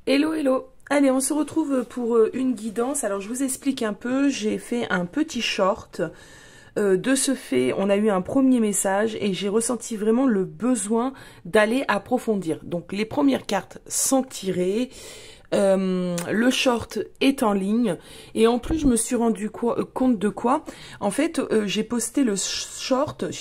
Hello, hello. Allez, on se retrouve pour une guidance. Alors, je vous explique un peu. J'ai fait un petit short. De ce fait, on a eu un premier message et j'ai ressenti vraiment le besoin d'aller approfondir. Donc, les premières cartes sont tirées. Le short est en ligne et en plus je me suis rendu compte de quoi. En fait, j'ai posté le short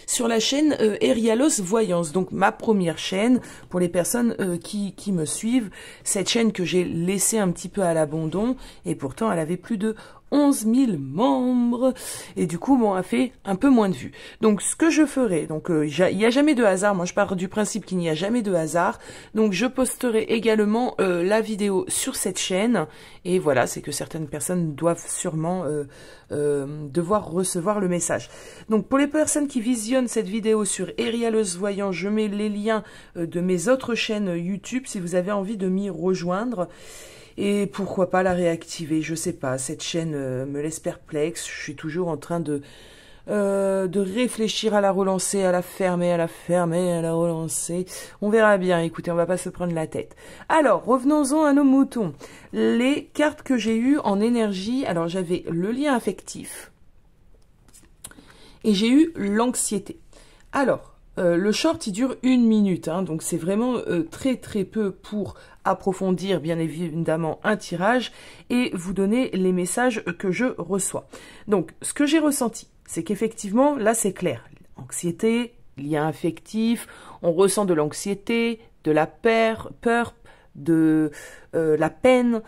sur la chaîne Erialos Voyance, donc ma première chaîne pour les personnes qui me suivent. Cette chaîne que j'ai laissée un petit peu à l'abandon et pourtant elle avait plus de 11 000 membres et du coup bon, a fait un peu moins de vues. Donc ce que je ferai, donc il n'y a jamais de hasard, moi je pars du principe qu'il n'y a jamais de hasard, donc je posterai également la vidéo sur cette chaîne et voilà, c'est que certaines personnes doivent sûrement devoir recevoir le message. Donc pour les personnes qui visionnent cette vidéo sur Erialos Voyant, je mets les liens de mes autres chaînes YouTube si vous avez envie de m'y rejoindre. Et pourquoi pas la réactiver, je sais pas, cette chaîne me laisse perplexe, je suis toujours en train de réfléchir à la relancer, à la fermer, à la fermer, à la relancer. On verra bien, écoutez, on va pas se prendre la tête. Alors, revenons-en à nos moutons. Les cartes que j'ai eues en énergie, alors j'avais le lien affectif et j'ai eu l'anxiété. Alors, le short, il dure 1 minute, hein, donc c'est vraiment très très peu pour approfondir bien évidemment un tirage et vous donner les messages que je reçois. Donc, ce que j'ai ressenti, c'est qu'effectivement, là c'est clair, anxiété, lien affectif, on ressent de l'anxiété, de la peur, de la peine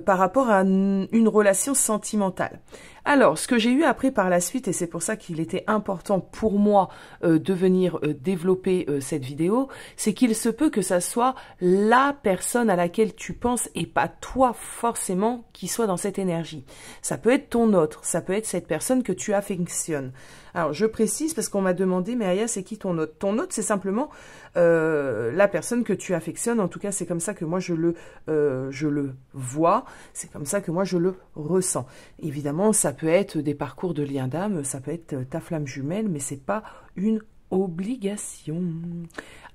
par rapport à une relation sentimentale. Alors, ce que j'ai eu après par la suite, et c'est pour ça qu'il était important pour moi de venir développer cette vidéo, c'est qu'il se peut que ça soit la personne à laquelle tu penses et pas toi forcément qui soit dans cette énergie. Ça peut être ton autre, ça peut être cette personne que tu affectionnes. Alors, je précise parce qu'on m'a demandé, mais Aya, c'est qui ton autre? Ton autre, c'est simplement la personne que tu affectionnes. En tout cas, c'est comme ça que moi, je le vois. C'est comme ça que moi, je le ressens. Évidemment, ça peut être des parcours de lien d'âme, ça peut être ta flamme jumelle, mais c'est pas une obligation.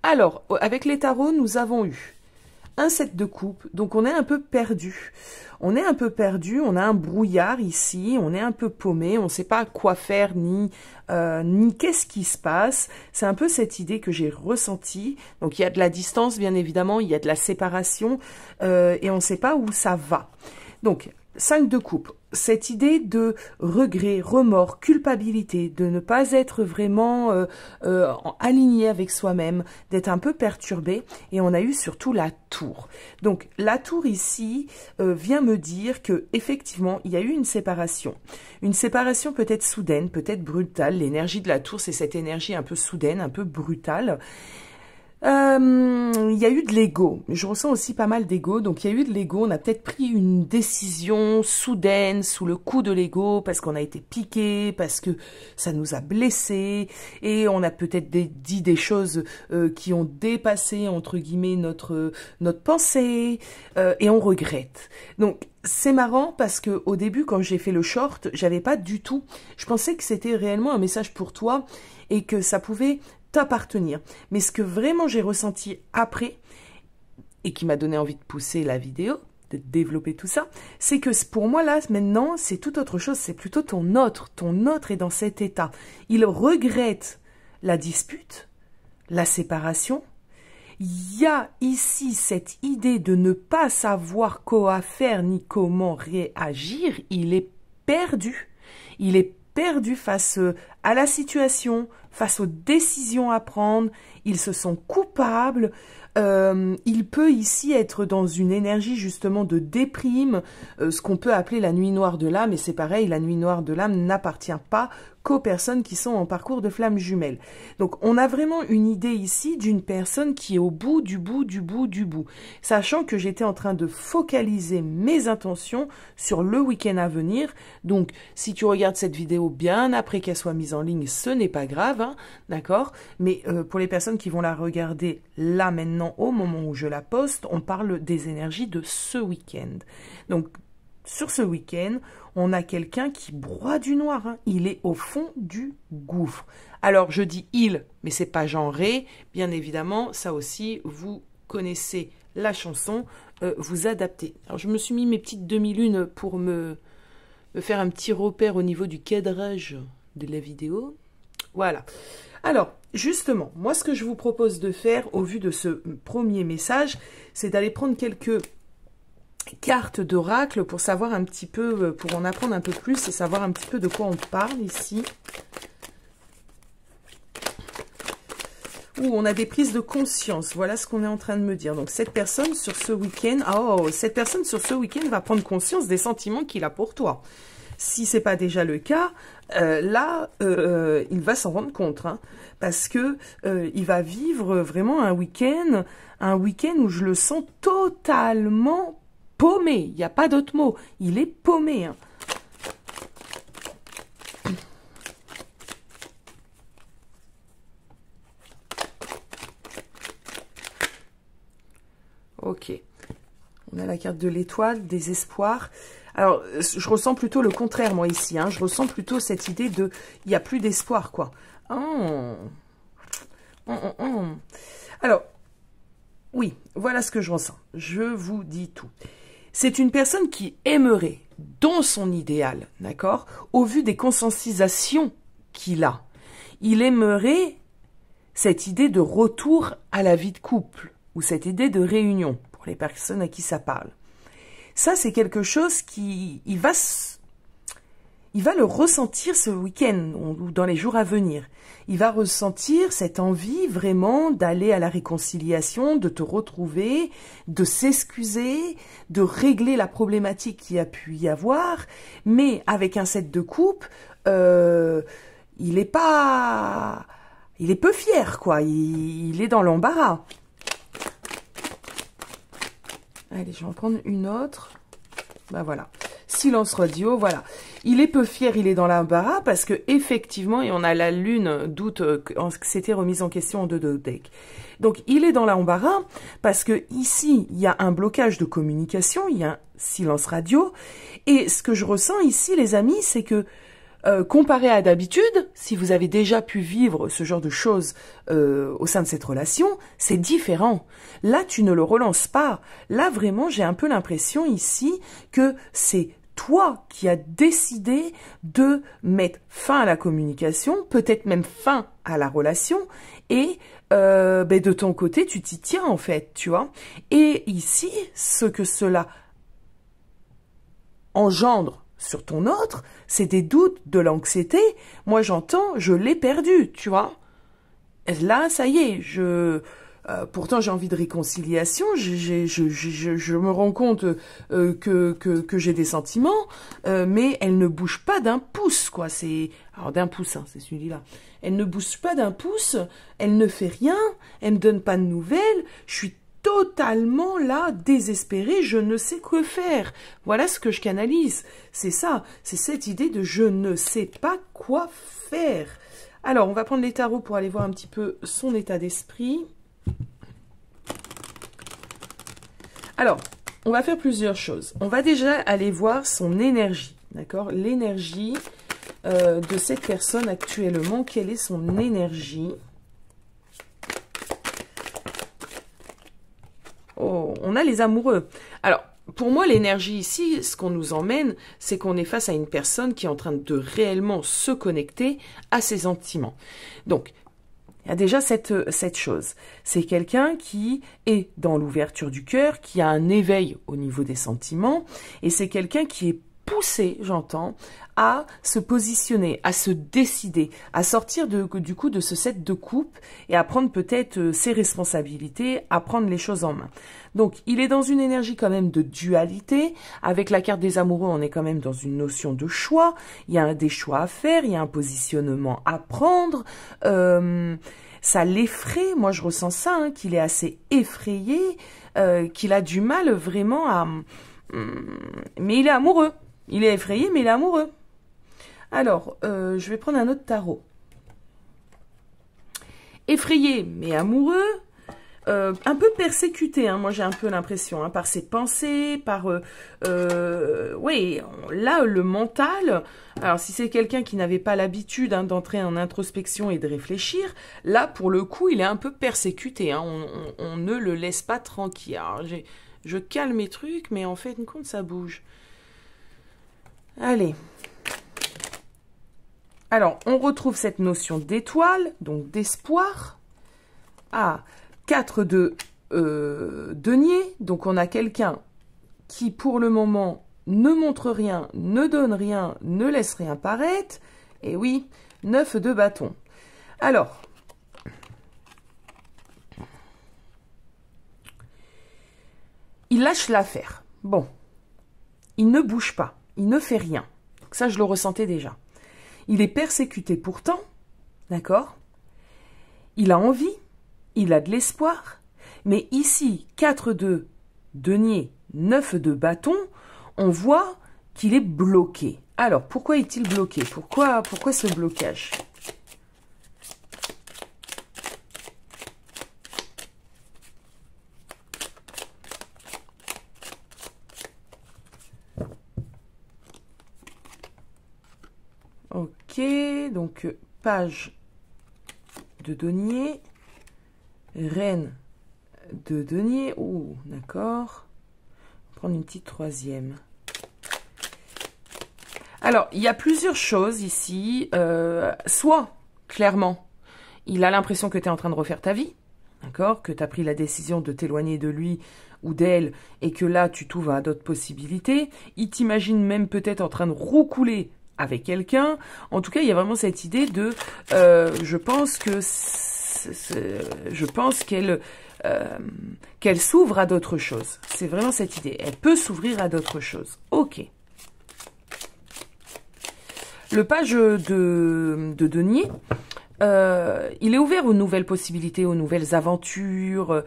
Alors, avec les tarots, nous avons eu un 7 de coupe, donc on est un peu perdu. On est un peu perdu, on a un brouillard ici, on est un peu paumé, on ne sait pas quoi faire ni qu'est-ce qui se passe. C'est un peu cette idée que j'ai ressentie. Donc il y a de la distance, bien évidemment, il y a de la séparation et on ne sait pas où ça va. Donc 5 de coupe, cette idée de regret, remords, culpabilité, de ne pas être vraiment aligné avec soi-même, d'être un peu perturbé, et on a eu surtout la tour. Donc la tour ici vient me dire que effectivement il y a eu une séparation peut-être soudaine, peut-être brutale. L'énergie de la tour, c'est cette énergie un peu soudaine, un peu brutale. Il y a eu de l'ego. Je ressens aussi pas mal d'ego. Donc, il y a eu de l'ego. On a peut-être pris une décision soudaine sous le coup de l'ego parce qu'on a été piqué, parce que ça nous a blessés. Et on a peut-être dit des choses qui ont dépassé, entre guillemets, notre pensée. Et on regrette. Donc, c'est marrant parce que au début, quand j'ai fait le short, j'avais pas du tout... Je pensais que c'était réellement un message pour toi et que ça pouvait t'appartenir. Mais ce que vraiment j'ai ressenti après, et qui m'a donné envie de pousser la vidéo, de développer tout ça, c'est que pour moi là, maintenant, c'est tout autre chose, c'est plutôt ton autre. Ton autre est dans cet état. Il regrette la dispute, la séparation. Il y a ici cette idée de ne pas savoir quoi faire ni comment réagir. Il est perdu. Il est perdu face à la situation, face aux décisions à prendre. Ils se sont coupables. Il peut ici être dans une énergie justement de déprime, ce qu'on peut appeler la nuit noire de l'âme, et c'est pareil, la nuit noire de l'âme n'appartient pas qu'aux personnes qui sont en parcours de flamme jumelle. Donc on a vraiment une idée ici d'une personne qui est au bout du bout du bout du bout, sachant que j'étais en train de focaliser mes intentions sur le week-end à venir. Donc si tu regardes cette vidéo bien après qu'elle soit mise en ligne, ce n'est pas grave, hein, d'accord, mais pour les personnes qui vont la regarder là maintenant au moment où je la poste, on parle des énergies de ce week-end. Donc sur ce week-end, on a quelqu'un qui broie du noir, hein. Il est au fond du gouffre. Alors je dis il, mais c'est pas genré, bien évidemment, ça aussi vous connaissez la chanson, vous adaptez. Alors, je me suis mis mes petites demi-lunes pour me faire un petit repère au niveau du cadrage de la vidéo. Voilà. Alors, justement, moi, ce que je vous propose de faire, au vu de ce premier message, c'est d'aller prendre quelques cartes d'oracle pour savoir un petit peu, pour en apprendre un peu plus et savoir un petit peu de quoi on parle ici. Où on a des prises de conscience. Voilà ce qu'on est en train de me dire. Donc, cette personne sur ce week-end, cette personne sur ce week-end va prendre conscience des sentiments qu'il a pour toi. Si c'est pas déjà le cas, là, il va s'en rendre compte, hein, parce que il va vivre vraiment un week-end où je le sens totalement paumé. Il n'y a pas d'autre mot. Il est paumé. Hein. Ok. On a la carte de l'étoile, désespoir. Alors, je ressens plutôt le contraire, moi, ici. Hein. Je ressens plutôt cette idée de... Il n'y a plus d'espoir, quoi. Alors, oui, voilà ce que je ressens. Je vous dis tout. C'est une personne qui aimerait, dans son idéal, d'accord, au vu des conscientisations qu'il a, il aimerait cette idée de retour à la vie de couple, ou cette idée de réunion, pour les personnes à qui ça parle. Ça, c'est quelque chose qui... Il va le ressentir ce week-end ou dans les jours à venir. Il va ressentir cette envie vraiment d'aller à la réconciliation, de te retrouver, de s'excuser, de régler la problématique qu'il y a pu y avoir. Mais avec un 7 de coupe, il est pas... Il est peu fier, quoi. Il est dans l'embarras. Allez, je vais en prendre une autre. Ben voilà. Silence radio, voilà. Il est peu fier, il est dans l'embarras parce que effectivement, et on a la lune d'août qui s'était remise en question en 2 de deck. Donc, il est dans l'embarras parce que ici, il y a un blocage de communication, il y a un silence radio. Et ce que je ressens ici, les amis, c'est que comparé à d'habitude, si vous avez déjà pu vivre ce genre de choses au sein de cette relation, c'est différent. Là, tu ne le relances pas. Là, vraiment, j'ai un peu l'impression ici que c'est toi qui as décidé de mettre fin à la communication, peut-être même fin à la relation, et de ton côté, tu t'y tiens en fait, tu vois. Et ici, ce que cela engendre sur ton autre, c'est des doutes, de l'anxiété. Moi, j'entends, je l'ai perdu, tu vois. Et là, ça y est, pourtant, j'ai envie de réconciliation. Je me rends compte que j'ai des sentiments, mais elle ne bouge pas d'un pouce, quoi. Alors d'un pouce, hein, c'est celui-là. Elle ne bouge pas d'un pouce. Elle ne fait rien. Elle me donne pas de nouvelles. Je suis totalement là, désespérée, je ne sais que faire. Voilà ce que je canalise. C'est ça, c'est cette idée de je ne sais pas quoi faire. Alors, on va prendre les tarots pour aller voir un petit peu son état d'esprit. Alors, on va faire plusieurs choses. On va déjà aller voir son énergie, d'accord? L'énergie de cette personne actuellement. Quelle est son énergie? Oh, on a les amoureux. Alors, pour moi, l'énergie ici, ce qu'on nous emmène, c'est qu'on est face à une personne qui est en train de réellement se connecter à ses sentiments. Donc, il y a déjà cette chose. C'est quelqu'un qui est dans l'ouverture du cœur, qui a un éveil au niveau des sentiments, et c'est quelqu'un qui est poussé, j'entends, à se positionner, à se décider, à sortir du coup de ce 7 de coupe et à prendre peut-être ses responsabilités, à prendre les choses en main. Donc, il est dans une énergie quand même de dualité. Avec la carte des amoureux, on est quand même dans une notion de choix. Il y a des choix à faire, il y a un positionnement à prendre. Ça l'effraie, moi je ressens ça, hein, qu'il est assez effrayé, qu'il a du mal vraiment à... mais il est amoureux. Il est effrayé, mais il est amoureux. Alors, je vais prendre un autre tarot. Effrayé, mais amoureux. un peu persécuté, hein, moi j'ai un peu l'impression, hein, par ses pensées, par... oui, là, le mental... Alors, si c'est quelqu'un qui n'avait pas l'habitude hein, d'entrer en introspection et de réfléchir, là, pour le coup, il est un peu persécuté. Hein, on ne le laisse pas tranquille. Alors, je cale mes trucs, mais en fait, compte, ça bouge. Allez. Alors, on retrouve cette notion d'étoile, donc d'espoir. Ah, 4 de denier. Donc, on a quelqu'un qui, pour le moment, ne montre rien, ne donne rien, ne laisse rien paraître. Et oui, 9 de bâton. Alors, il lâche l'affaire. Bon, il ne bouge pas, il ne fait rien. Ça, je le ressentais déjà. Il est persécuté pourtant, d'accord? Il a envie, il a de l'espoir, mais ici, 4 de denier, 9 de bâton, on voit qu'il est bloqué. Alors, pourquoi est-il bloqué? Pourquoi ce blocage? Ok, donc page de denier, reine de denier. Oh, d'accord. On va prendre une petite troisième. Alors, il y a plusieurs choses ici. Soit, clairement, il a l'impression que tu es en train de refaire ta vie, d'accord, que tu as pris la décision de t'éloigner de lui ou d'elle et que là, tu t'ouvres à d'autres possibilités. Il t'imagine même peut-être en train de roucouler avec quelqu'un. En tout cas, il y a vraiment cette idée de... je pense qu'elle s'ouvre à d'autres choses. C'est vraiment cette idée. Elle peut s'ouvrir à d'autres choses. Ok. Le page de denier, il est ouvert aux nouvelles possibilités, aux nouvelles aventures.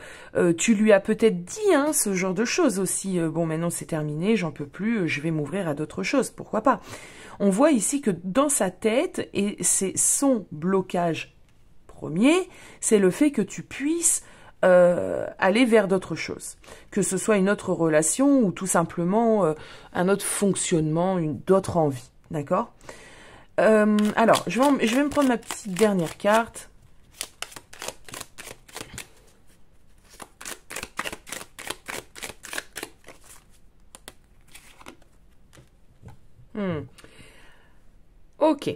Tu lui as peut-être dit hein, ce genre de choses aussi. Bon, maintenant c'est terminé, j'en peux plus, je vais m'ouvrir à d'autres choses. Pourquoi pas? On voit ici que dans sa tête, et c'est son blocage premier, c'est le fait que tu puisses aller vers d'autres choses. Que ce soit une autre relation ou tout simplement un autre fonctionnement, d'autres envies. D'accord? Alors, je vais me prendre ma petite dernière carte. Ok.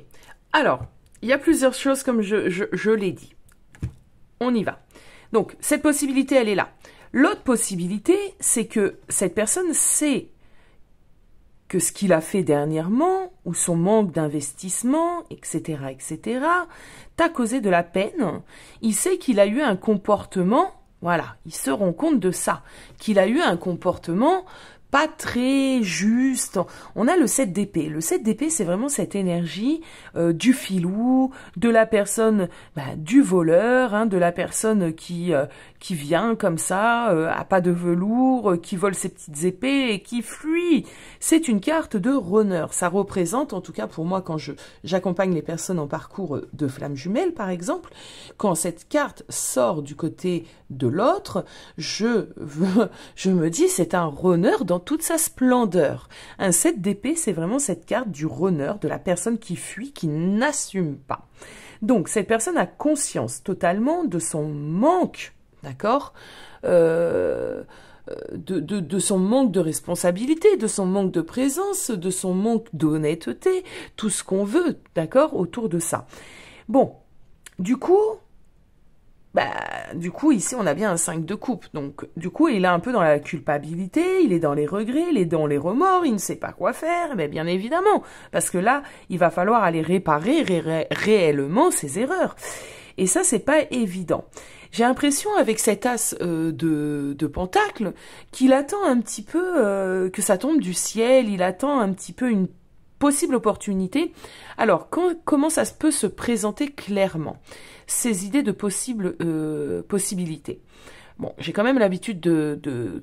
Alors, il y a plusieurs choses comme je l'ai dit. On y va. Donc, cette possibilité, elle est là. L'autre possibilité, c'est que cette personne sait que ce qu'il a fait dernièrement, ou son manque d'investissement, etc., t'a causé de la peine. Il sait qu'il a eu un comportement, voilà, il se rend compte de ça, qu'il a eu un comportement pas très juste. On a le 7 d'épée. Le 7 d'épée, c'est vraiment cette énergie du filou, de la personne, du voleur, hein, de la personne qui vient comme ça, à pas de velours, qui vole ses petites épées et qui fuit. C'est une carte de runner. Ça représente, en tout cas pour moi, quand j'accompagne les personnes en parcours de flammes jumelles, par exemple, quand cette carte sort du côté de l'autre, je me dis c'est un runner dans toute sa splendeur. Un 7 d'épée, c'est vraiment cette carte du runner, de la personne qui fuit, qui n'assume pas. Donc, cette personne a conscience totalement de son manque, d'accord, de son manque de responsabilité, de son manque de présence, de son manque d'honnêteté, tout ce qu'on veut, d'accord, autour de ça. Bon, du coup, ici, on a bien un 5 de coupe. Donc, du coup, il est un peu dans la culpabilité, il est dans les regrets, il est dans les remords, il ne sait pas quoi faire, mais bien évidemment. Parce que là, il va falloir aller réparer réellement ses erreurs. Et ça, c'est pas évident. J'ai l'impression, avec cet as de pentacle, qu'il attend un petit peu que ça tombe du ciel, il attend un petit peu une possible opportunité. Alors, comment ça peut se présenter clairement, ces idées de possibilités? Bon, j'ai quand même l'habitude de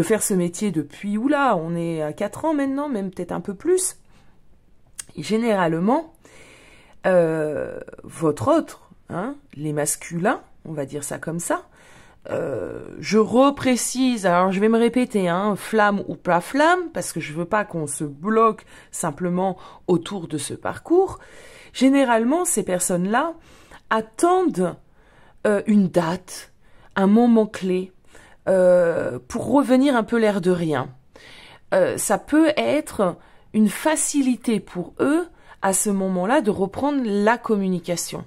faire ce métier depuis, oula, on est à 4 ans maintenant, même peut-être un peu plus. Et généralement, votre autre, hein, les masculins, on va dire ça comme ça, je reprécise, alors je vais me répéter, hein, flamme ou pas flamme, parce que je veux pas qu'on se bloque simplement autour de ce parcours. Généralement, ces personnes-là attendent une date, un moment clé, pour revenir un peu l'air de rien. Ça peut être une facilité pour eux, à ce moment-là, de reprendre la communication.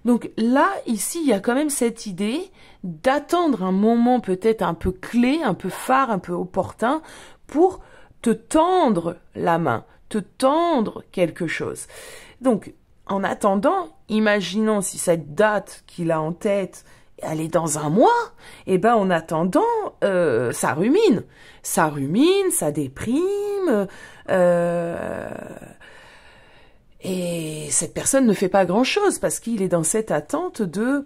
Donc là, ici, il y a quand même cette idée d'attendre un moment peut-être un peu clé, un peu phare, un peu opportun, pour te tendre la main, te tendre quelque chose. Donc, en attendant, imaginons si cette date qu'il a en tête, elle est dans un mois, et ben en attendant, ça rumine, ça déprime, et cette personne ne fait pas grand-chose parce qu'il est dans cette attente de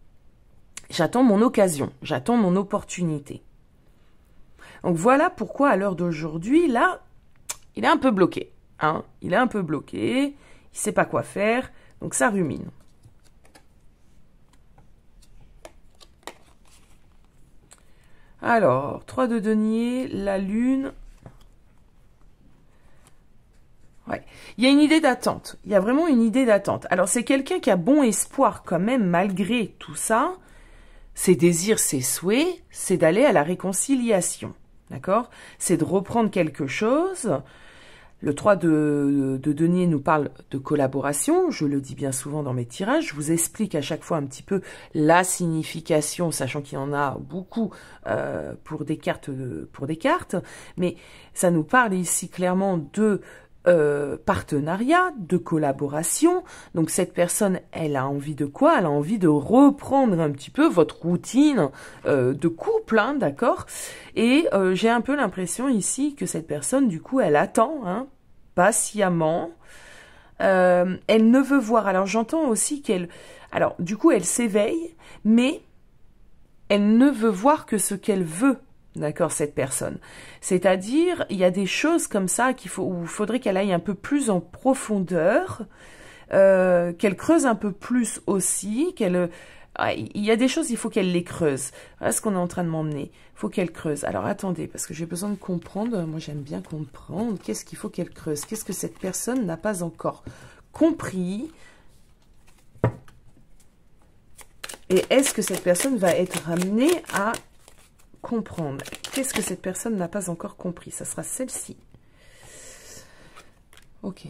« j'attends mon occasion, j'attends mon opportunité ». Donc voilà pourquoi à l'heure d'aujourd'hui, là, il est un peu bloqué. Hein, il est un peu bloqué, il ne sait pas quoi faire, donc ça rumine. Alors, 3 de denier, la lune. Ouais. Il y a une idée d'attente. Il y a vraiment une idée d'attente. Alors, c'est quelqu'un qui a bon espoir quand même, malgré tout ça. Ses désirs, ses souhaits, c'est d'aller à la réconciliation. D'accord? C'est de reprendre quelque chose. Le 3 de denier nous parle de collaboration, je le dis bien souvent dans mes tirages, je vous explique à chaque fois un petit peu la signification, sachant qu'il y en a beaucoup pour des cartes, mais ça nous parle ici clairement de partenariat, de collaboration. Donc cette personne, elle a envie de quoi? Elle a envie de reprendre un petit peu votre routine de couple, hein, d'accord? Et j'ai un peu l'impression ici que cette personne, du coup, elle attend, hein, patiemment. Elle ne veut voir. Alors j'entends aussi qu'elle... Alors du coup, elle s'éveille, mais elle ne veut voir que ce qu'elle veut. D'accord, cette personne. C'est-à-dire, il y a des choses comme ça où il faudrait qu'elle aille un peu plus en profondeur, qu'elle creuse un peu plus aussi, il y a des choses, il faut qu'elle les creuse. Voilà ce qu'on est en train de m'emmener. Il faut qu'elle creuse. Alors, attendez, parce que j'ai besoin de comprendre. Moi, j'aime bien comprendre. Qu'est-ce qu'il faut qu'elle creuse? Qu'est-ce que cette personne n'a pas encore compris? Et est-ce que cette personne va être ramenée à comprendre? Qu'est-ce que cette personne n'a pas encore compris? Ça sera celle-ci. Ok.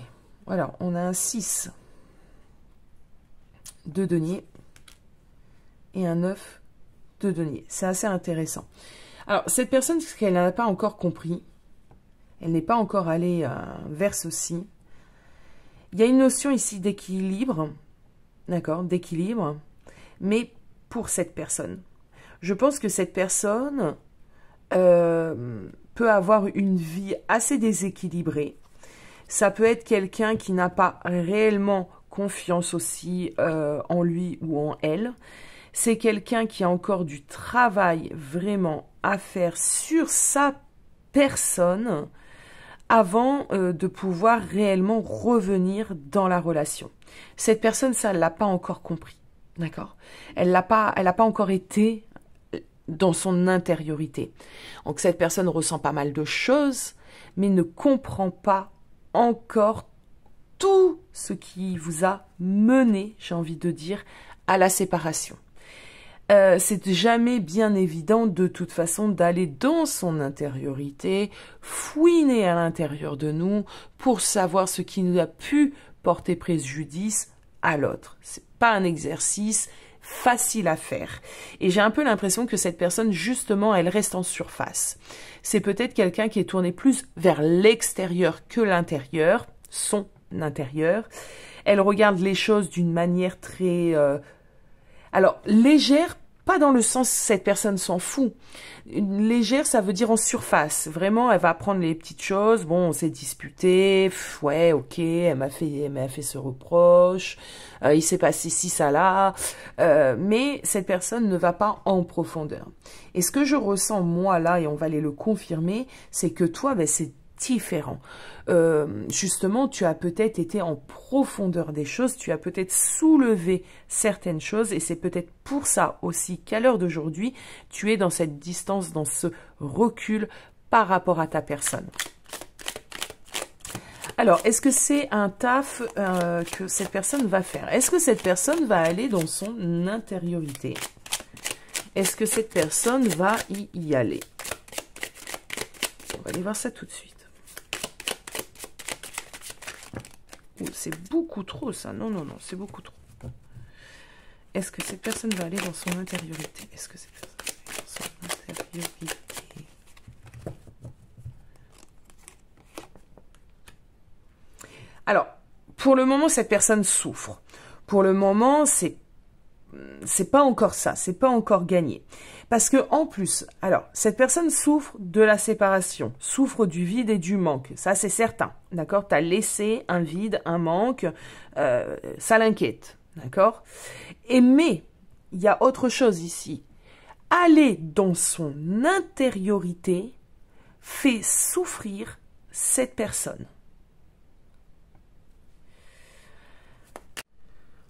Alors, on a un 6 de denier et un 9 de denier. C'est assez intéressant. Alors, cette personne, ce qu'elle n'a pas encore compris, elle n'est pas encore allée vers ceci. Il y a une notion ici d'équilibre, d'accord, d'équilibre, mais pour cette personne. Je pense que cette personne peut avoir une vie assez déséquilibrée. Ça peut être quelqu'un qui n'a pas réellement confiance aussi en lui ou en elle. C'est quelqu'un qui a encore du travail vraiment à faire sur sa personne avant de pouvoir réellement revenir dans la relation. Cette personne, ça, elle l'a pas encore compris. D'accord? Elle n'a pas encore été dans son intériorité. Donc cette personne ressent pas mal de choses, mais ne comprend pas encore tout ce qui vous a mené, j'ai envie de dire, à la séparation. C'est jamais bien évident de toute façon d'aller dans son intériorité, fouiner à l'intérieur de nous pour savoir ce qui nous a pu porter préjudice à l'autre. C'est pas un exercice facile à faire. Et j'ai un peu l'impression que cette personne, justement, elle reste en surface. C'est peut-être quelqu'un qui est tourné plus vers l'extérieur que l'intérieur, son intérieur. Elle regarde les choses d'une manière très... Alors, légère, pas dans le sens cette personne s'en fout. Une légère, ça veut dire en surface. Vraiment, elle va prendre les petites choses. Bon, on s'est disputé. Ouais, ok, elle m'a fait ce reproche. Il s'est passé ci, ça, là. Mais cette personne ne va pas en profondeur. Et ce que je ressens, moi, là, et on va aller le confirmer, c'est que toi, ben, c'est différent. Justement, tu as peut-être été en profondeur des choses, tu as peut-être soulevé certaines choses et c'est peut-être pour ça aussi qu'à l'heure d'aujourd'hui, tu es dans cette distance, dans ce recul par rapport à ta personne. Alors, est-ce que c'est un taf que cette personne va faire? Est-ce que cette personne va aller dans son intériorité? Est-ce que cette personne va y aller? On va aller voir ça tout de suite. C'est beaucoup trop ça. Non, non, non, c'est beaucoup trop. Est-ce que cette personne va aller dans son intériorité? Est-ce que cette personne va aller dans son intériorité? Alors, pour le moment, cette personne souffre. Pour le moment, c'est pas encore ça, c'est pas encore gagné. Parce que en plus, alors, cette personne souffre de la séparation, souffre du vide et du manque. Ça, c'est certain, d'accord? Tu as laissé un vide, un manque, ça l'inquiète, d'accord? Mais, il y a autre chose ici. Aller dans son intériorité fait souffrir cette personne.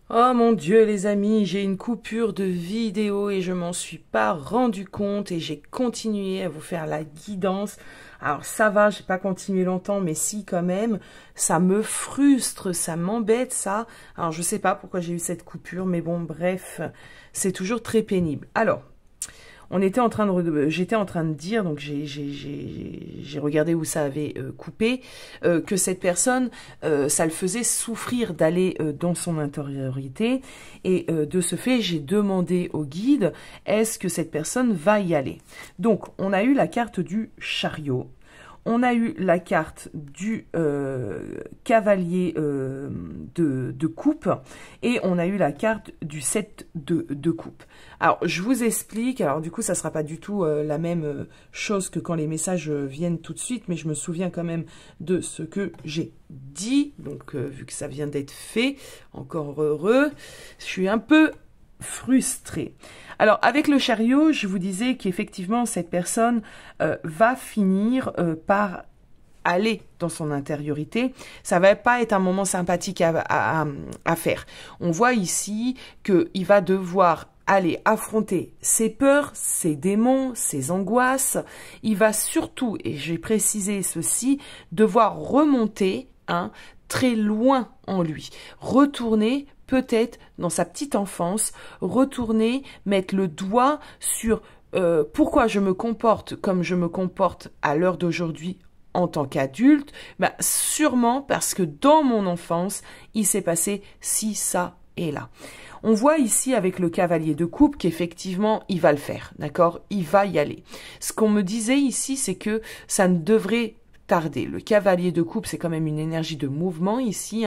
Oh mon Dieu les amis, j'ai une coupure de vidéo et je m'en suis pas rendu compte et j'ai continué à vous faire la guidance. Alors ça va, j'ai pas continué longtemps, mais si quand même, ça me frustre, ça m'embête ça. Alors je sais pas pourquoi j'ai eu cette coupure, mais bon bref, c'est toujours très pénible. Alors, j'étais en train de dire, donc j'ai regardé où ça avait coupé, que cette personne, ça le faisait souffrir d'aller dans son intériorité. Et de ce fait, j'ai demandé au guide, est-ce que cette personne va y aller? Donc, on a eu la carte du chariot. On a eu la carte du cavalier de coupe et on a eu la carte du 7 de coupe. Alors, je vous explique. Alors, du coup, ça ne sera pas du tout la même chose que quand les messages viennent tout de suite, mais je me souviens quand même de ce que j'ai dit. Donc, vu que ça vient d'être fait, encore heureux, je suis un peu frustrée. Alors, avec le chariot, je vous disais qu'effectivement, cette personne va finir par aller dans son intériorité. Ça va pas être un moment sympathique à faire. On voit ici qu'il va devoir aller affronter ses peurs, ses démons, ses angoisses. Il va surtout, et j'ai précisé ceci, devoir remonter très loin en lui, retourner peut-être dans sa petite enfance, retourner, mettre le doigt sur pourquoi je me comporte comme je me comporte à l'heure d'aujourd'hui en tant qu'adulte. Sûrement parce que dans mon enfance, il s'est passé ci, ça et là. On voit ici avec le cavalier de coupe qu'effectivement, il va le faire, d'accord? Il va y aller. Ce qu'on me disait ici, c'est que ça ne devrait tarder. Le cavalier de coupe, c'est quand même une énergie de mouvement ici,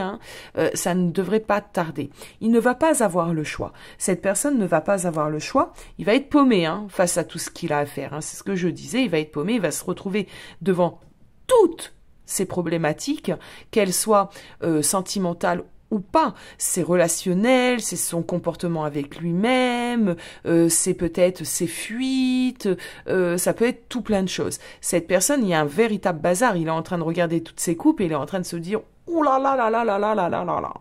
ça ne devrait pas tarder. Il ne va pas avoir le choix. Cette personne ne va pas avoir le choix. Il va être paumé face à tout ce qu'il a à faire. C'est ce que je disais, il va être paumé, il va se retrouver devant toutes ces problématiques, qu'elles soient sentimentales ou pas, c'est relationnel, c'est son comportement avec lui-même, c'est peut-être ses fuites, ça peut être tout plein de choses. Cette personne, il y a un véritable bazar, il est en train de regarder toutes ses coupes et il est en train de se dire « Ouh là là là là là là là là là là ».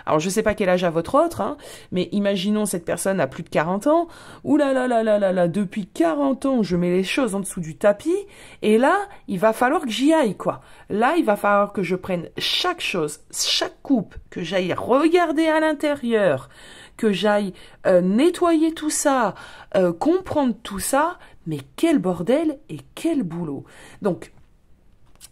Alors, je ne sais pas quel âge a votre autre, mais imaginons cette personne a plus de 40 ans. Ouh là là là là là là, depuis 40 ans, je mets les choses en dessous du tapis. Et là, il va falloir que j'y aille, quoi. Là, il va falloir que je prenne chaque chose, chaque coupe, que j'aille regarder à l'intérieur, que j'aille nettoyer tout ça, comprendre tout ça. Mais quel bordel et quel boulot. Donc,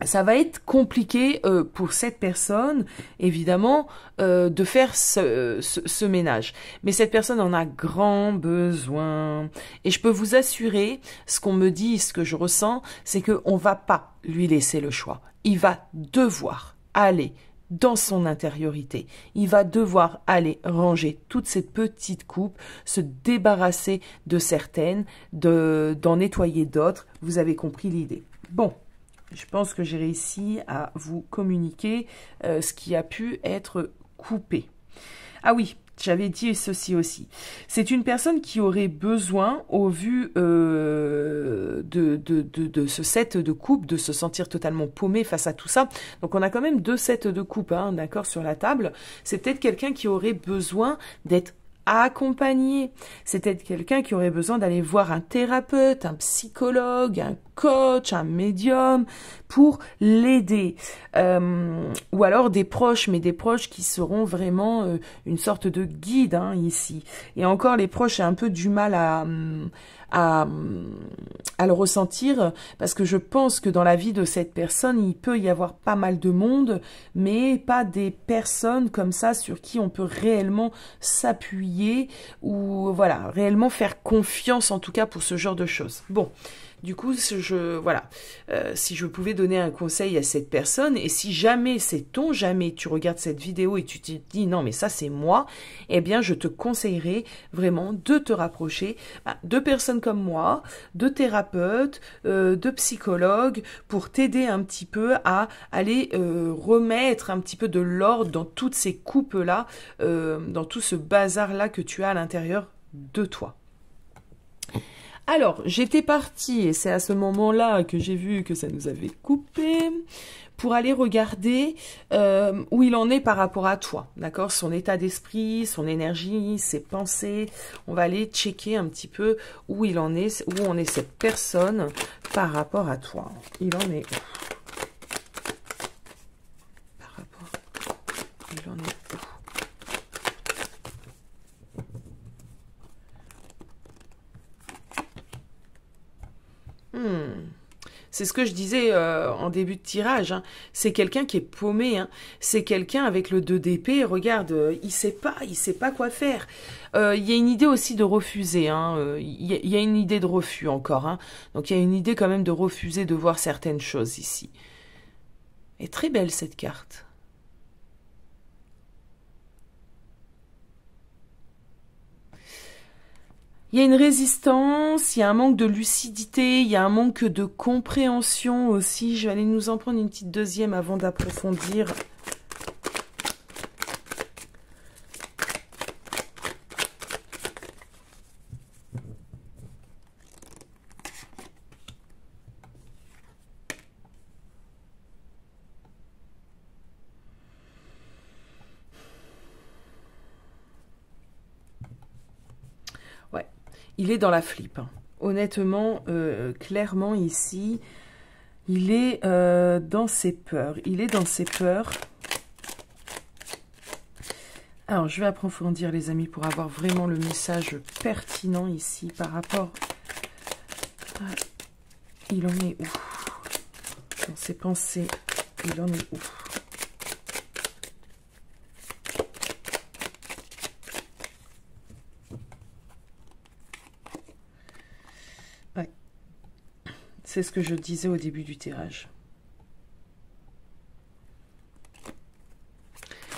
ça va être compliqué pour cette personne, évidemment, de faire ce ménage. Mais cette personne en a grand besoin. Et je peux vous assurer, ce qu'on me dit, ce que je ressens, c'est qu'on va pas lui laisser le choix. Il va devoir aller dans son intériorité. Il va devoir aller ranger toutes ces petites coupes, se débarrasser de certaines, d'en nettoyer d'autres. Vous avez compris l'idée. Bon. Je pense que j'ai réussi à vous communiquer ce qui a pu être coupé. Ah oui, j'avais dit ceci aussi. C'est une personne qui aurait besoin, au vu de de ce set de coupe, de se sentir totalement paumé face à tout ça. Donc on a quand même 2 sets de coupe, hein, d'accord, sur la table. C'est peut-être quelqu'un qui aurait besoin d'être accompagné. C'est peut-être quelqu'un qui aurait besoin d'aller voir un thérapeute, un psychologue, un coach, un médium pour l'aider. Ou alors des proches, mais des proches qui seront vraiment une sorte de guide, hein, ici. Et encore, les proches, j'ai un peu du mal à le ressentir, parce que je pense que dans la vie de cette personne, il peut y avoir pas mal de monde, mais pas des personnes comme ça sur qui on peut réellement s'appuyer ou voilà, réellement faire confiance en tout cas pour ce genre de choses. Bon. Du coup, voilà, si je pouvais donner un conseil à cette personne, et si jamais jamais tu regardes cette vidéo et tu te dis non mais ça c'est moi, eh bien je te conseillerais vraiment de te rapprocher de personnes comme moi, de thérapeutes, de psychologues, pour t'aider un petit peu à aller remettre un petit peu de l'ordre dans toutes ces coupes-là, dans tout ce bazar-là que tu as à l'intérieur de toi. Alors, j'étais partie, et c'est à ce moment-là que j'ai vu que ça nous avait coupé, pour aller regarder où il en est par rapport à toi, d'accord? Son état d'esprit, son énergie, ses pensées. On va aller checker un petit peu où il en est, où en est cette personne par rapport à toi. Il en est où? Par rapport, il en est où? C'est ce que je disais en début de tirage, hein. C'est quelqu'un qui est paumé, hein. C'est quelqu'un avec le 2 d'épée, regarde, il sait pas quoi faire. Il y a une idée aussi de refuser, hein. Il y a une idée de refus encore, hein. Donc il y a une idée quand même de refuser de voir certaines choses ici. Elle est très belle cette carte. Il y a une résistance, il y a un manque de lucidité, il y a un manque de compréhension aussi. Je vais aller nous en prendre une petite deuxième avant d'approfondir. Il est dans la flip. Honnêtement, clairement ici, il est dans ses peurs. Il est dans ses peurs. Alors, je vais approfondir, les amis, pour avoir vraiment le message pertinent ici par rapport à... Il en est où? Dans ses pensées, il en est où? C'est ce que je disais au début du tirage.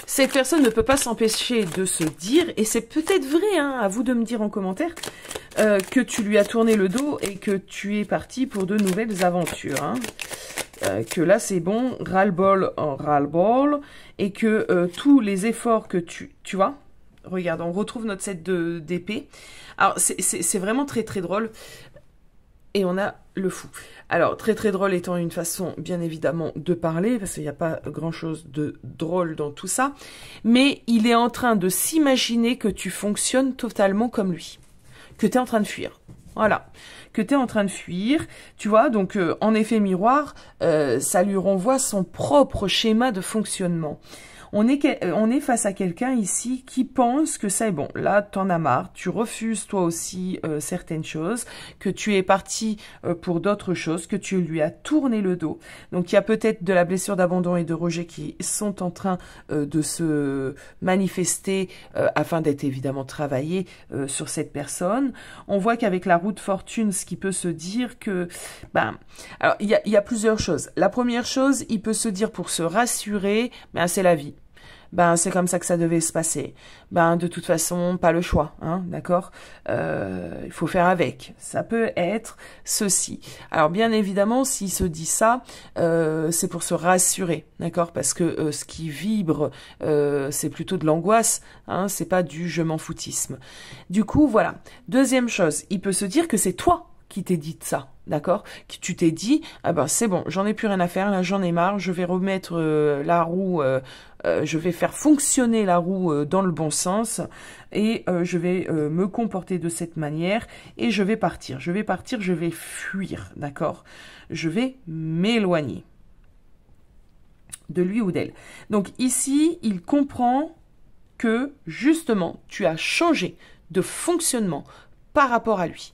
Cette personne ne peut pas s'empêcher de se dire, et c'est peut-être vrai, hein, à vous de me dire en commentaire, que tu lui as tourné le dos et que tu es parti pour de nouvelles aventures. Hein. Que là c'est bon, ras-le-bol en ras-le-bol, et que tous les efforts que tu vois, regarde, on retrouve notre set d'épée. Alors c'est vraiment très très drôle. Et on a le fou. Alors, très très drôle étant une façon, bien évidemment, de parler, parce qu'il n'y a pas grand-chose de drôle dans tout ça, mais il est en train de s'imaginer que tu fonctionnes totalement comme lui, que tu es en train de fuir. Voilà, que tu es en train de fuir, tu vois, donc en effet miroir, ça lui renvoie son propre schéma de fonctionnement. On est face à quelqu'un ici qui pense que c'est bon, là t'en as marre, tu refuses toi aussi certaines choses, que tu es parti pour d'autres choses, que tu lui as tourné le dos. Donc il y a peut-être de la blessure d'abandon et de rejet qui sont en train de se manifester afin d'être évidemment travaillé sur cette personne. On voit qu'avec la roue de fortune, ce qui peut se dire que... alors il y a plusieurs choses. La première chose, il peut se dire pour se rassurer, c'est la vie. C'est comme ça que ça devait se passer. De toute façon, pas le choix, hein, d'accord? Il faut faire avec. Ça peut être ceci. Alors, bien évidemment, s'il se dit ça, c'est pour se rassurer, d'accord? Parce que ce qui vibre, c'est plutôt de l'angoisse, hein, c'est pas du je m'en foutisme. Du coup, voilà. Deuxième chose, il peut se dire que c'est toi qui t'ait dit ça, d'accord? Tu t'es dit, ah ben c'est bon, j'en ai plus rien à faire, là j'en ai marre, je vais remettre la roue, je vais faire fonctionner la roue dans le bon sens et je vais me comporter de cette manière et je vais partir, je vais fuir, d'accord? Je vais m'éloigner de lui ou d'elle. Donc ici, il comprend que justement, tu as changé de fonctionnement par rapport à lui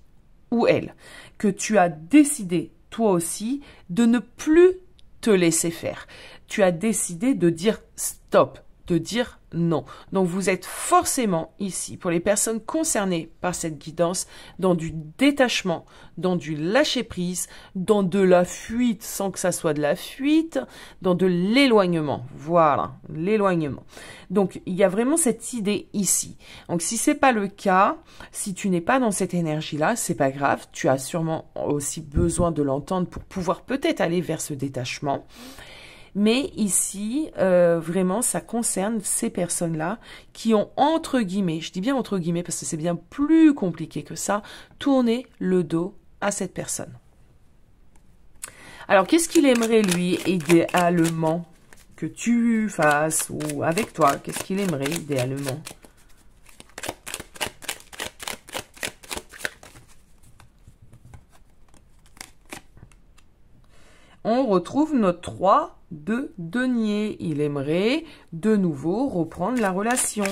ou elle, que tu as décidé, toi aussi, de ne plus te laisser faire. Tu as décidé de dire stop, de dire non. Donc vous êtes forcément ici, pour les personnes concernées par cette guidance, dans du détachement, dans du lâcher-prise, dans de la fuite sans que ça soit de la fuite, dans de l'éloignement. Voilà, l'éloignement. Donc il y a vraiment cette idée ici. Donc si c'est pas le cas, si tu n'es pas dans cette énergie-là, c'est pas grave. Tu as sûrement aussi besoin de l'entendre pour pouvoir peut-être aller vers ce détachement. Mais ici, vraiment, ça concerne ces personnes-là qui ont, entre guillemets, je dis bien entre guillemets parce que c'est bien plus compliqué que ça, tourné le dos à cette personne. Alors, qu'est-ce qu'il aimerait, lui, idéalement, que tu fasses ou avec toi? Qu'est-ce qu'il aimerait, idéalement? On retrouve notre 3 de denier. Il aimerait de nouveau reprendre la relation.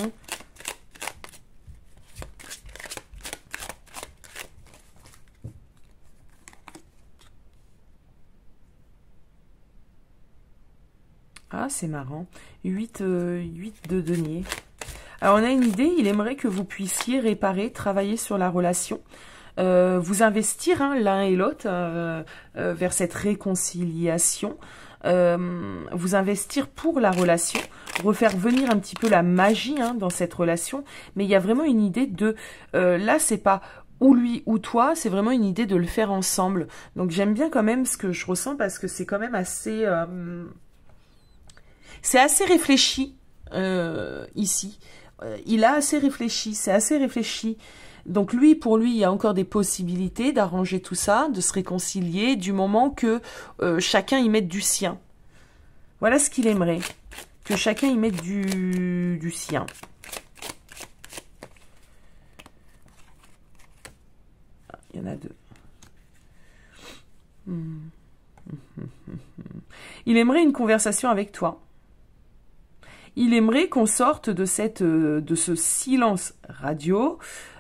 Ah, c'est marrant. 8 de denier. Alors, on a une idée. Il aimerait que vous puissiez réparer, travailler sur la relation. Vous investir l'un et l'autre vers cette réconciliation, vous investir pour la relation, refaire venir un petit peu la magie dans cette relation, mais il y a vraiment une idée de, là c'est pas ou lui ou toi, c'est vraiment une idée de le faire ensemble. Donc j'aime bien quand même ce que je ressens parce que c'est quand même assez, c'est assez réfléchi ici. Il a assez réfléchi, c'est assez réfléchi. Donc lui, pour lui, il y a encore des possibilités d'arranger tout ça, de se réconcilier, du moment que chacun y mette du sien. Voilà ce qu'il aimerait, que chacun y mette du sien. Ah, il y en a deux. Il aimerait une conversation avec toi. Il aimerait qu'on sorte de ce silence radio,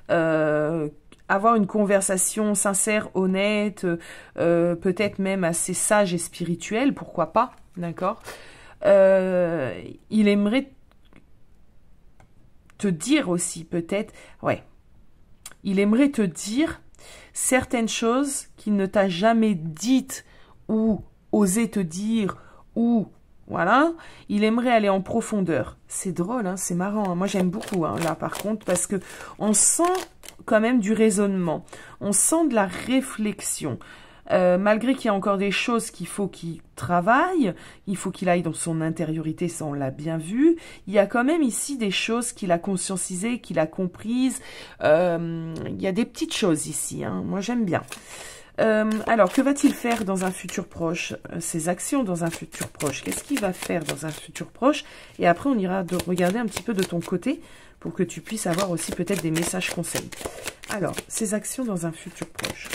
avoir une conversation sincère, honnête, peut-être même assez sage et spirituelle, pourquoi pas, d'accord? Il aimerait te dire aussi, peut-être, ouais, il aimerait te dire certaines choses qu'il ne t'a jamais dites ou osé te dire ou... Voilà, il aimerait aller en profondeur. C'est drôle, c'est marrant. Moi, j'aime beaucoup, là, par contre, parce que on sent quand même du raisonnement. On sent de la réflexion. Malgré qu'il y a encore des choses qu'il faut qu'il travaille, il faut qu'il aille dans son intériorité, ça, on l'a bien vu. Il y a quand même ici des choses qu'il a conscientisées, qu'il a comprises. Il y a des petites choses ici, moi, j'aime bien. Alors, que va-t-il faire dans un futur proche? Ses actions dans un futur proche. Qu'est-ce qu'il va faire dans un futur proche? Et après, on ira regarder un petit peu de ton côté pour que tu puisses avoir aussi peut-être des messages conseils. Alors, ses actions dans un futur proche.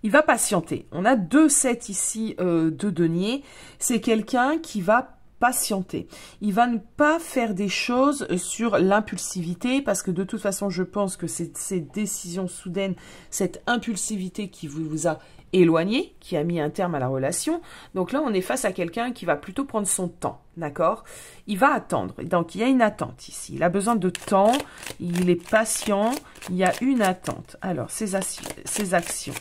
Il va patienter. On a 2 sets ici de denier. C'est quelqu'un qui va patienter. Il va ne pas faire des choses sur l'impulsivité parce que de toute façon, je pense que c'est ces décisions soudaines, cette impulsivité qui vous a éloigné, qui a mis un terme à la relation. Donc là, on est face à quelqu'un qui va plutôt prendre son temps, d'accord? Il va attendre. Donc, il y a une attente ici. Il a besoin de temps. Il est patient. Il y a une attente. Alors, ses actions.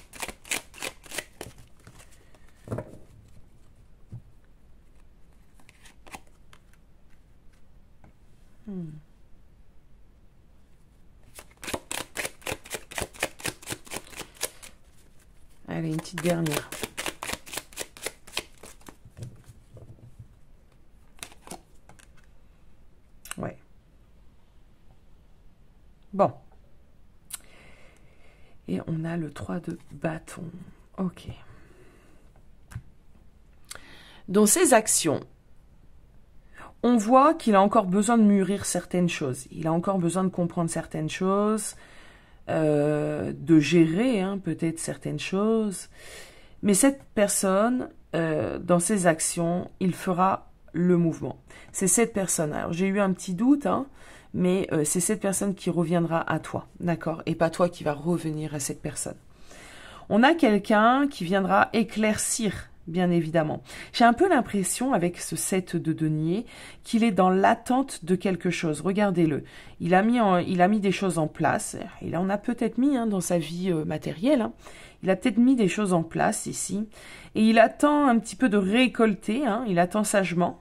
Allez, une petite dernière. Bon. Et on a le 3 de bâton. Ok. Dans ses actions, on voit qu'il a encore besoin de mûrir certaines choses. Il a encore besoin de comprendre certaines choses, de gérer peut-être certaines choses. Mais cette personne, dans ses actions, il fera le mouvement. C'est cette personne. Alors j'ai eu un petit doute, mais c'est cette personne qui reviendra à toi, d'accord? Et pas toi qui va revenir à cette personne. On a quelqu'un qui viendra éclaircir, bien évidemment. J'ai un peu l'impression, avec ce 7 de denier, qu'il est dans l'attente de quelque chose. Regardez-le. Il a mis des choses en place. Il en a peut-être mis dans sa vie matérielle. Il a peut-être mis des choses en place ici. Et il attend un petit peu de récolter. Il attend sagement.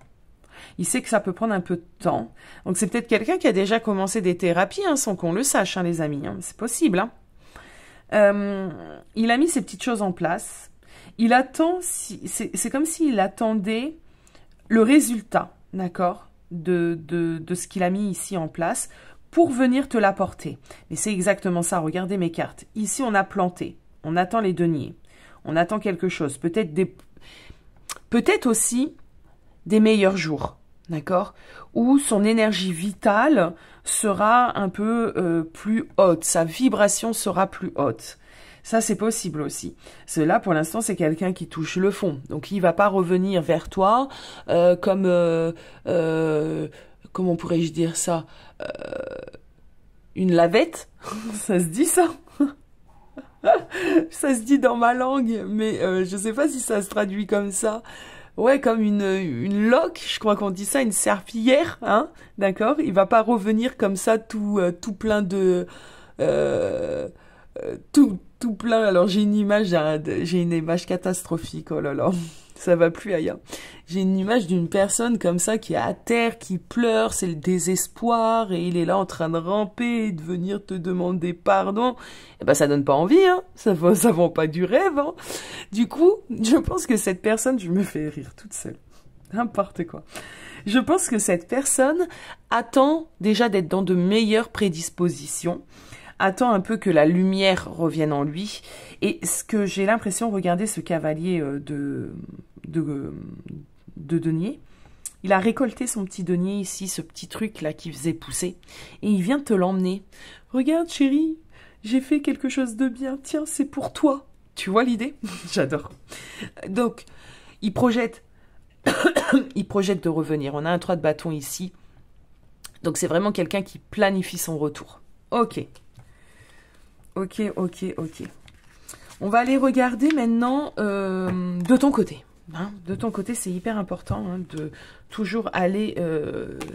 Il sait que ça peut prendre un peu de temps. Donc c'est peut-être quelqu'un qui a déjà commencé des thérapies, sans qu'on le sache, les amis. C'est possible. Il a mis ces petites choses en place. Il attend, c'est comme s'il attendait le résultat, d'accord, de ce qu'il a mis ici en place pour venir te l'apporter. Mais c'est exactement ça, regardez mes cartes. Ici, on a planté, on attend les deniers, on attend quelque chose, peut-être aussi des meilleurs jours, d'accord, où son énergie vitale sera un peu plus haute, sa vibration sera plus haute. Ça, c'est possible aussi. Là, pour l'instant, c'est quelqu'un qui touche le fond. Donc, il va pas revenir vers toi comment pourrais-je dire ça, une lavette. Ça se dit ça. Ça se dit dans ma langue, mais je sais pas si ça se traduit comme ça. Ouais, comme une loque, je crois qu'on dit ça, une serpillière, d'accord. Il va pas revenir comme ça tout plein de tout plein. Alors j'ai une image catastrophique. Oh là là, ça va plus ailleurs. J'ai une image d'une personne comme ça qui est à terre, qui pleure, c'est le désespoir, et il est là en train de ramper et de venir te demander pardon. Et ben ça donne pas envie, ça vend pas du rêve. Du coup, je pense que cette personne, je me fais rire toute seule, n'importe quoi. Je pense que cette personne attend déjà d'être dans de meilleures prédispositions, attend un peu que la lumière revienne en lui. Et ce que j'ai l'impression, regardez ce cavalier de denier. Il a récolté son petit denier ici, ce petit truc là qui faisait pousser. Et il vient te l'emmener. Regarde chérie, j'ai fait quelque chose de bien. Tiens, c'est pour toi. Tu vois l'idée? J'adore. Donc, il projette. Il projette de revenir. On a un 3 de bâton ici. Donc, c'est vraiment quelqu'un qui planifie son retour. Ok. Ok. On va aller regarder maintenant de ton côté. De ton côté, c'est hyper important de toujours aller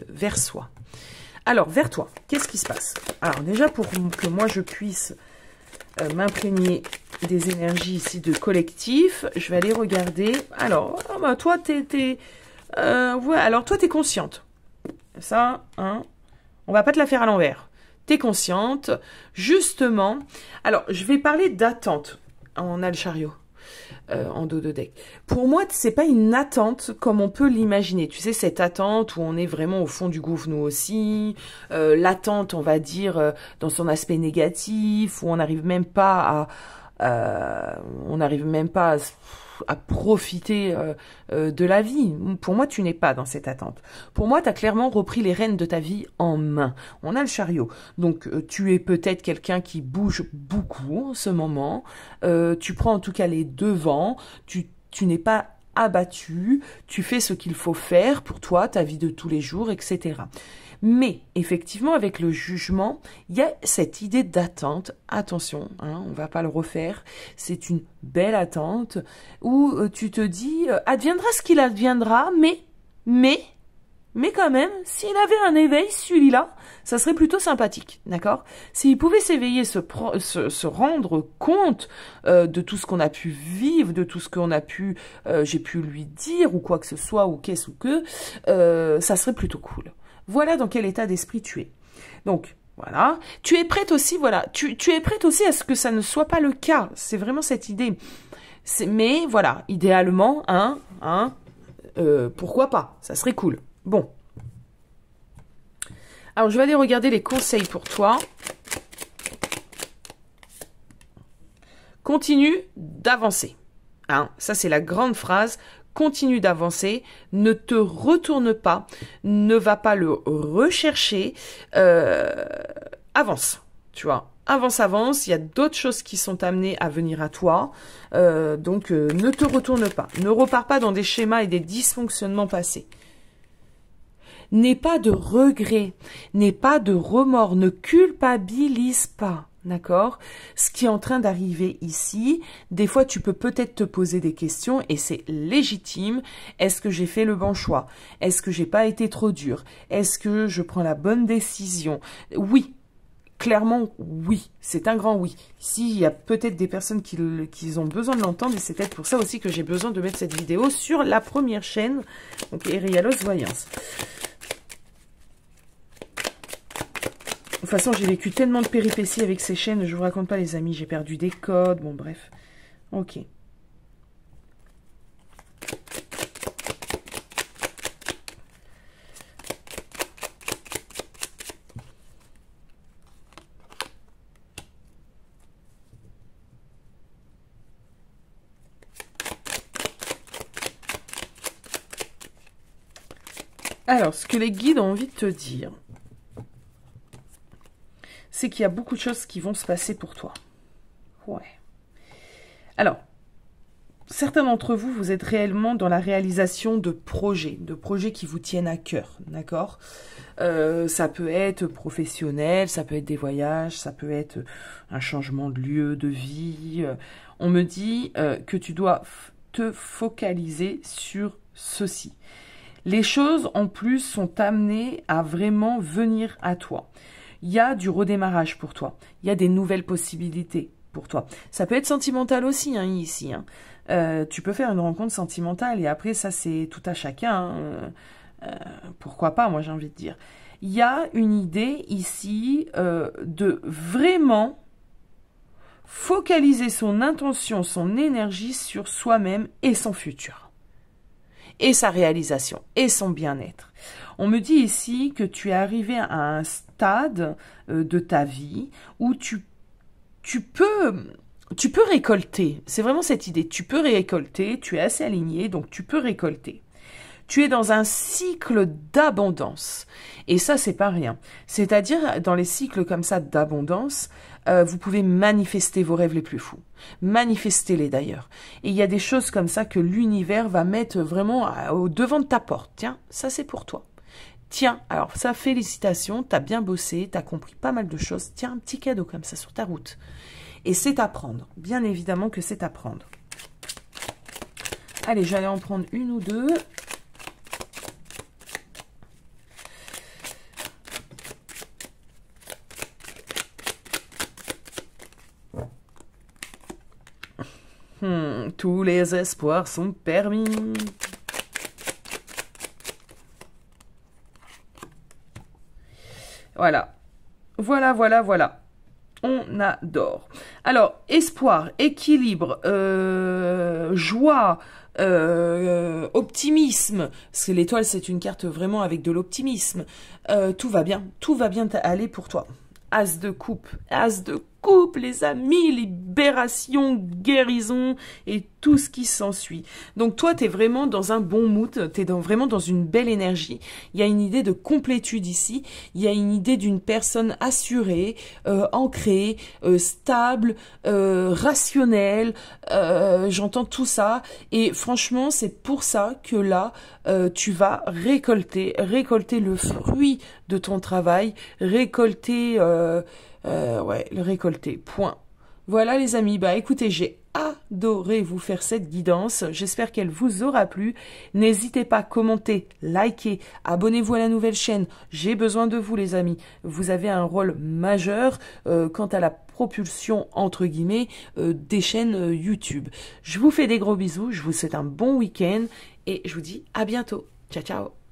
vers soi. Alors, vers toi, qu'est-ce qui se passe? Alors, déjà, pour que moi, je puisse m'imprégner des énergies ici de collectif, je vais aller regarder. Alors, toi, ouais, alors, toi, t'es consciente. Ça, on va pas te la faire à l'envers. T'es consciente, justement. Alors, je vais parler d'attente. On a le chariot en dos de deck. Pour moi, c'est pas une attente comme on peut l'imaginer. Tu sais, cette attente où on est vraiment au fond du gouffre, nous aussi. L'attente, on va dire, dans son aspect négatif, où on n'arrive même pas à profiter de la vie. Pour moi, tu n'es pas dans cette attente. Pour moi, tu as clairement repris les rênes de ta vie en main. On a le chariot. Donc, tu es peut-être quelqu'un qui bouge beaucoup en ce moment. Tu prends en tout cas les devants. Tu n'es pas abattu. Tu fais ce qu'il faut faire pour toi, ta vie de tous les jours, etc. Mais, effectivement, avec le jugement, il y a cette idée d'attente. Attention, on va pas le refaire. C'est une belle attente où tu te dis, adviendra ce qu'il adviendra, mais quand même, s'il avait un éveil, celui-là, ça serait plutôt sympathique, d'accord? S'il pouvait s'éveiller, se rendre compte de tout ce qu'on a pu vivre, de tout ce qu'on a pu, j'ai pu lui dire, ou quoi que ce soit, ou qu'est-ce ou que, ça serait plutôt cool. Voilà dans quel état d'esprit tu es. Donc, voilà. Tu es prête aussi, voilà. Tu es prête aussi à ce que ça ne soit pas le cas. C'est vraiment cette idée. Mais, voilà, idéalement, pourquoi pas? Ça serait cool. Bon. Alors, je vais aller regarder les conseils pour toi. continue d'avancer. Hein, ça, c'est la grande phrase. Continue d'avancer, ne te retourne pas, ne va pas le rechercher, avance, tu vois. Avance, avance, il y a d'autres choses qui sont amenées à venir à toi, donc ne te retourne pas, ne repars pas dans des schémas et des dysfonctionnements passés. N'aie pas de regrets, n'aie pas de remords, ne culpabilise pas. D'accord? Ce qui est en train d'arriver ici, des fois tu peux peut-être te poser des questions et c'est légitime. Est-ce que j'ai fait le bon choix? Est-ce que j'ai pas été trop dur? Est-ce que je prends la bonne décision? Oui, clairement oui, c'est un grand oui. Ici, il y a peut-être des personnes qui ont besoin de l'entendre et c'est peut-être pour ça aussi que j'ai besoin de mettre cette vidéo sur la première chaîne, donc Erialos Voyance. De toute façon, j'ai vécu tellement de péripéties avec ces chaînes, je vous raconte pas les amis, j'ai perdu des codes, bon bref. Ok. Alors, ce que les guides ont envie de te dire, c'est qu'il y a beaucoup de choses qui vont se passer pour toi. Ouais. Alors, certains d'entre vous, vous êtes réellement dans la réalisation de projets qui vous tiennent à cœur, d'accord? Ça peut être professionnel, ça peut être des voyages, ça peut être un changement de lieu, de vie. On me dit que tu dois te focaliser sur ceci. Les choses, en plus, sont amenées à vraiment venir à toi. Il y a du redémarrage pour toi. Il y a des nouvelles possibilités pour toi. Ça peut être sentimental aussi, hein, ici. Hein. Tu peux faire une rencontre sentimentale et après, ça, c'est tout à chacun. Pourquoi pas, moi, j'ai envie de dire. Il y a une idée ici de vraiment focaliser son intention, son énergie sur soi-même et son futur. Et sa réalisation, et son bien-être. On me dit ici que tu es arrivé à un stade de ta vie où tu peux récolter. C'est vraiment cette idée. Tu peux récolter, tu es assez aligné, donc tu peux récolter. Tu es dans un cycle d'abondance. Et ça, c'est pas rien. C'est-à-dire, dans les cycles comme ça d'abondance, vous pouvez manifester vos rêves les plus fous. Manifestez-les d'ailleurs. Et il y a des choses comme ça que l'univers va mettre vraiment au devant de ta porte. Tiens, ça c'est pour toi. Tiens, alors ça, félicitations, t'as bien bossé, t'as compris pas mal de choses. Tiens, un petit cadeau comme ça sur ta route. Et c'est à prendre. Bien évidemment que c'est à prendre. Allez, j'allais en prendre une ou deux. Tous les espoirs sont permis. Voilà. Voilà, voilà, voilà. On adore. Alors, espoir, équilibre, joie, optimisme. Parce que l'étoile, c'est une carte vraiment avec de l'optimisme. Tout va bien aller pour toi. As de coupe, les amis, libération, guérison et tout ce qui s'ensuit. Donc toi, tu es vraiment dans un bon mood, tu es vraiment dans une belle énergie. Il y a une idée de complétude ici, il y a une idée d'une personne assurée, ancrée, stable, rationnelle, j'entends tout ça. Et franchement, c'est pour ça que là, tu vas récolter le fruit de ton travail, récolter... ouais, le récolter, point. Voilà les amis, bah écoutez, j'ai adoré vous faire cette guidance, j'espère qu'elle vous aura plu. N'hésitez pas à commenter, liker, abonnez-vous à la nouvelle chaîne, j'ai besoin de vous les amis. Vous avez un rôle majeur quant à la propulsion, entre guillemets, des chaînes YouTube. Je vous fais des gros bisous, je vous souhaite un bon week-end et je vous dis à bientôt. Ciao, ciao.